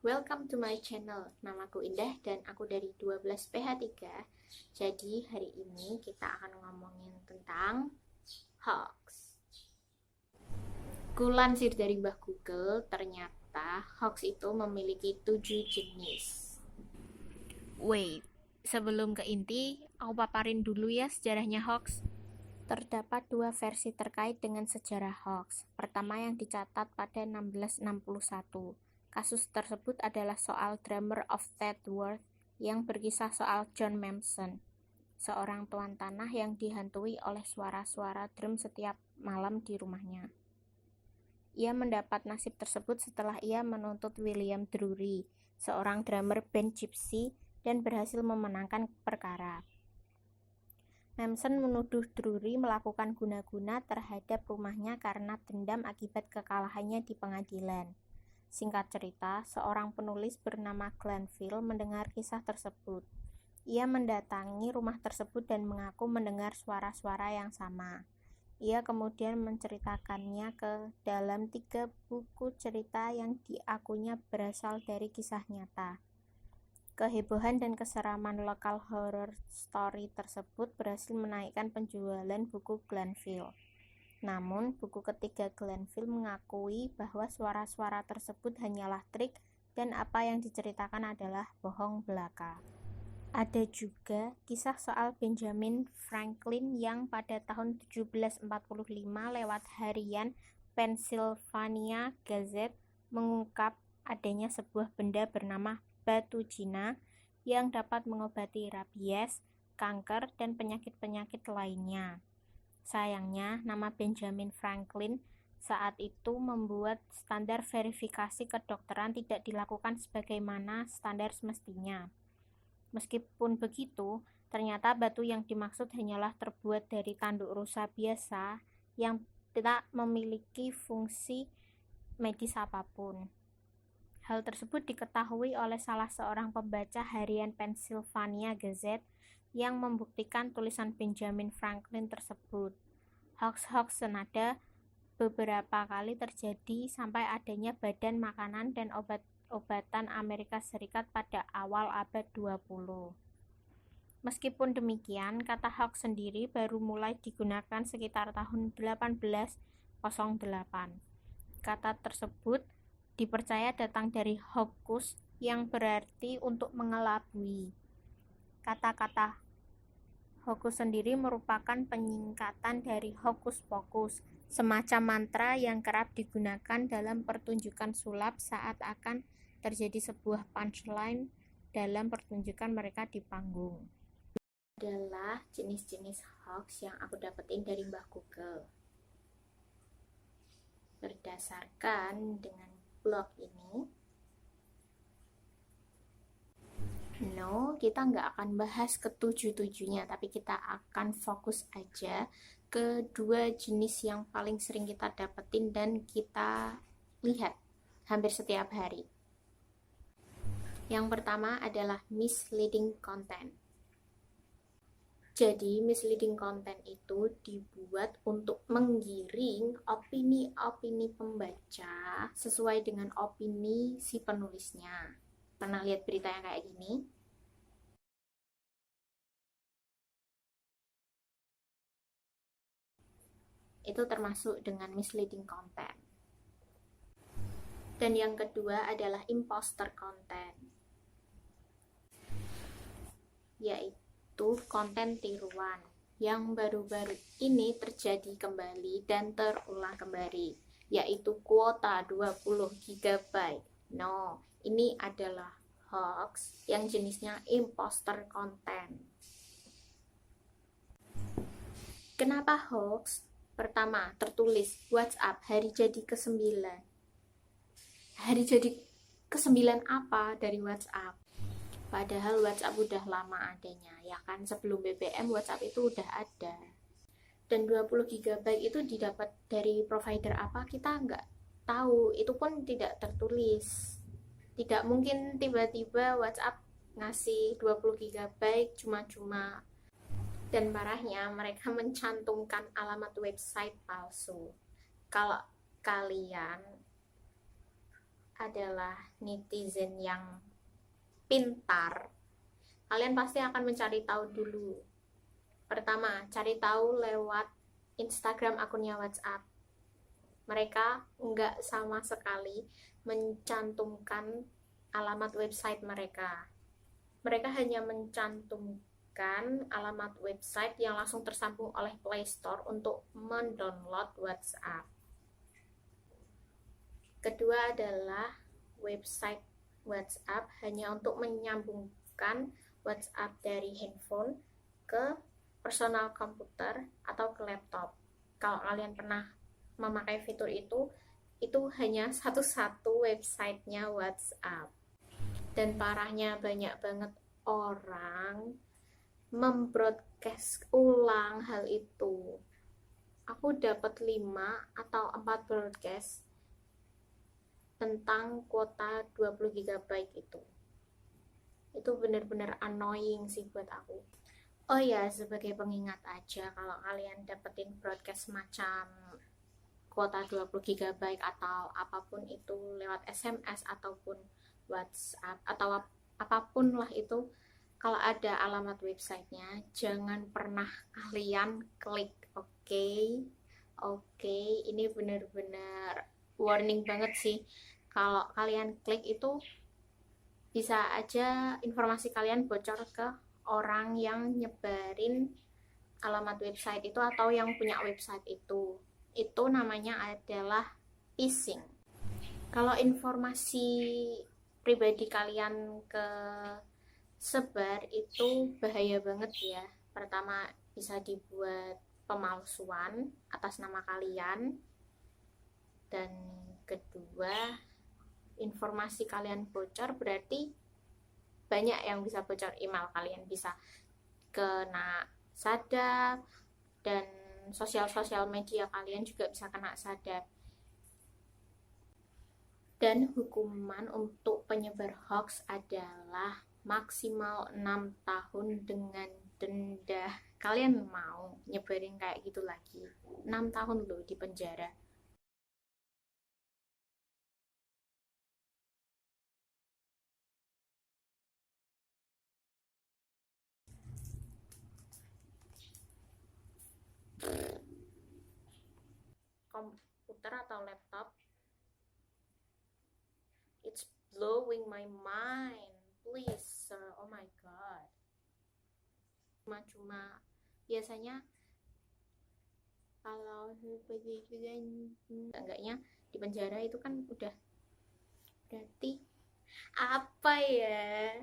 Welcome to my channel. Namaku Indah dan aku dari 12PH3. Jadi hari ini kita akan ngomongin tentang hoax. Kulansir dari Mbah Google, ternyata hoax itu memiliki 7 jenis. Wait, sebelum ke inti, aku paparin dulu ya sejarahnya hoax. Terdapat dua versi terkait dengan sejarah hoax. Pertama yang dicatat pada 1661. Kasus tersebut adalah soal Drummer of Tedworth yang berkisah soal John Mamson, seorang tuan tanah yang dihantui oleh suara-suara drum setiap malam di rumahnya. Ia mendapat nasib tersebut setelah ia menuntut William Drury, seorang drummer band Gypsy, dan berhasil memenangkan perkara. Mamson menuduh Drury melakukan guna-guna terhadap rumahnya karena dendam akibat kekalahannya di pengadilan. Singkat cerita, seorang penulis bernama Glanville mendengar kisah tersebut. Ia mendatangi rumah tersebut dan mengaku mendengar suara-suara yang sama. Ia kemudian menceritakannya ke dalam 3 buku cerita yang diakunya berasal dari kisah nyata. Kehebohan dan keseraman lokal horror story tersebut berhasil menaikkan penjualan buku Glanville. Namun, buku ketiga Glanville mengakui bahwa suara-suara tersebut hanyalah trik dan apa yang diceritakan adalah bohong belaka. Ada juga kisah soal Benjamin Franklin yang pada tahun 1745 lewat harian Pennsylvania Gazette mengungkap adanya sebuah benda bernama batu Cina yang dapat mengobati rabies, kanker, dan penyakit-penyakit lainnya. Sayangnya, nama Benjamin Franklin saat itu membuat standar verifikasi kedokteran tidak dilakukan sebagaimana standar semestinya. Meskipun begitu, ternyata batu yang dimaksud hanyalah terbuat dari tanduk rusa biasa yang tidak memiliki fungsi medis apapun. Hal tersebut diketahui oleh salah seorang pembaca harian Pennsylvania Gazette yang membuktikan tulisan Benjamin Franklin tersebut. Hoax-hoax senada beberapa kali terjadi sampai adanya Badan Makanan dan Obat-obatan Amerika Serikat pada awal abad 20. Meskipun demikian, kata hoax sendiri baru mulai digunakan sekitar tahun 1808. Kata tersebut dipercaya datang dari hocus yang berarti untuk mengelabui. Kata-kata hocus sendiri merupakan penyingkatan dari hocus pocus, semacam mantra yang kerap digunakan dalam pertunjukan sulap saat akan terjadi sebuah punchline dalam pertunjukan mereka di panggung. Adalah jenis-jenis hoax yang aku dapetin dari Mbah Google. Berdasarkan dengan blog ini, kita nggak akan bahas ketujuh-tujuhnya, tapi kita akan fokus aja ke 2 jenis yang paling sering kita dapetin dan kita lihat hampir setiap hari. Yang pertama adalah misleading content. Jadi, misleading content itu dibuat untuk menggiring opini-opini pembaca sesuai dengan opini si penulisnya. Pernah lihat berita yang kayak gini? Itu termasuk dengan misleading content. Dan yang kedua adalah imposter content, yaitu konten tiruan yang baru-baru ini terjadi kembali dan terulang kembali, yaitu kuota 20 GB. Ini adalah hoax yang jenisnya imposter content. Kenapa hoax? Pertama, tertulis WhatsApp hari jadi ke-9. Hari jadi ke-9 apa dari WhatsApp? Padahal WhatsApp udah lama adanya, ya kan? Sebelum BBM WhatsApp itu udah ada. Dan 20 GB itu didapat dari provider apa kita nggak tahu, itu pun tidak tertulis. Tidak mungkin tiba-tiba WhatsApp ngasih 20 GB cuma-cuma. Dan parahnya mereka mencantumkan alamat website palsu. Kalau kalian adalah netizen yang pintar, kalian pasti akan mencari tahu dulu. Pertama, cari tahu lewat Instagram akunnya WhatsApp. Mereka nggak sama sekali mencantumkan alamat website mereka. Mereka hanya mencantumkan alamat website yang langsung tersambung oleh Play Store untuk mendownload WhatsApp. Kedua adalah website WhatsApp hanya untuk menyambungkan WhatsApp dari handphone ke personal komputer atau ke laptop. Kalau kalian pernah memakai fitur itu hanya satu-satu websitenya WhatsApp. Dan parahnya banyak banget orang membroadcast ulang hal itu. Aku dapat 5 atau 4 broadcast tentang kuota 20 GB itu. Itu benar-benar annoying sih buat aku. Oh ya, sebagai pengingat aja, kalau kalian dapetin broadcast macam kuota 20 GB atau apapun itu lewat SMS ataupun WhatsApp atau apapun lah itu, kalau ada alamat websitenya jangan pernah kalian klik. Oke, ini benar-benar warning banget sih. Kalau kalian klik itu bisa aja informasi kalian bocor ke orang yang nyebarin alamat website itu atau yang punya website itu. Itu namanya adalah phishing. Kalau informasi pribadi kalian ke sebar itu bahaya banget ya. Pertama, bisa dibuat pemalsuan atas nama kalian, dan kedua, informasi kalian bocor berarti banyak yang bisa bocor. Email kalian bisa kena sadap, dan sosial media kalian juga bisa kena sadap. Dan hukuman untuk penyebar hoax adalah maksimal 6 tahun dengan denda. Kalian mau nyebarin kayak gitu lagi? 6 tahun loh di penjara. Komputer atau laptop, it's blowing my mind. Please, sir. Oh my god. Cuma biasanya kalau enggaknya di penjara itu kan udah berarti apa ya?